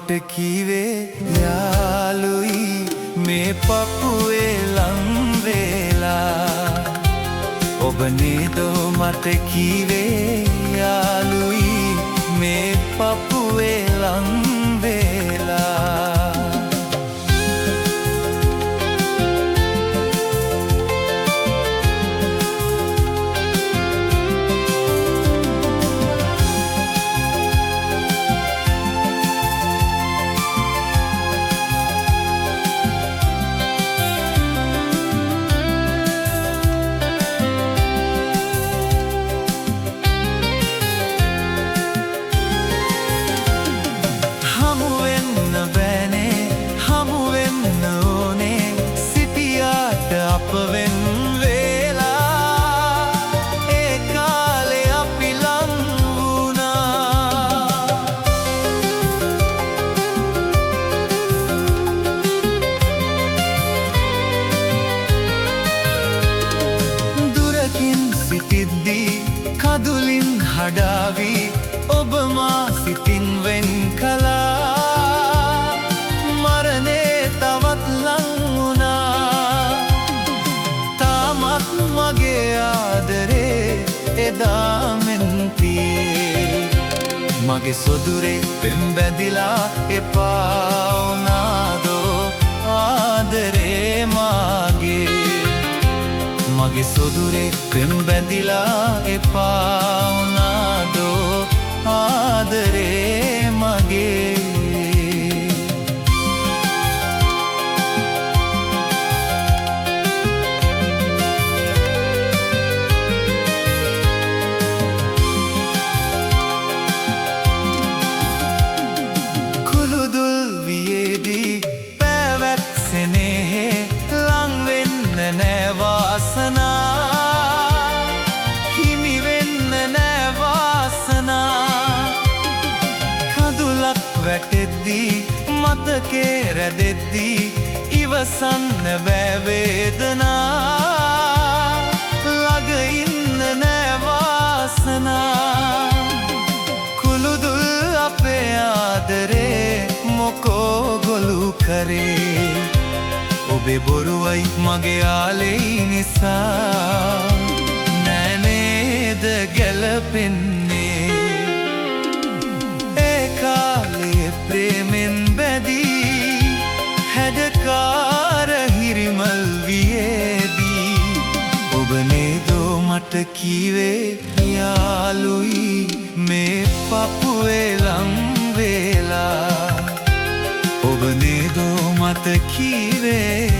මට කීවේ යාළුයි මේ පපුවේ ලං වෙලා ඔබ නේද මට කීවේ යාළුයි මේ පපුවේ ලං වෙලා කදුලින් හඩාවි ඔබ මා සිතින් වෙන් කළා මරණේ තවත් ලං වුණා තාමත් මගේ ආදරේ එදා මෙන් තියේ මගේ සොදුරේ පෙම් බැඳිලා එපා වුණාදෝ ආදරේ මාගේ මගේ සොදුරේ පෙම් බැඳිලා එපා වුණාදෝ ආදරේ මගේ කුළුදුල් වියේදී පැවැත්සෙනේ ලං වෙන්න නෑ වාසනා හිමි වෙන්න නෑ වාසනා කඳුලක් වැටෙද්දී මතකේ රැඳෙද්දී ඉවසන්න බෑ වේදනා ළඟ ඉන්න නෑ වාසනා කුළුදුල් අපේ ආදරේ මොකෝ ගොළු කරේ ඔබේ බොරුවයි මගේ ආලෙයි නිසා නෑ නේද ගැලපෙන්නේ ඒ කාලේ ප්‍රේමෙන් බැඳී හැඩකාර හිරිමල් වියේදී ඔබ නේද මට කීවේ යාළුයි මේ පපුවේ ලං වෙලා ඔබ නේද මට කීවේ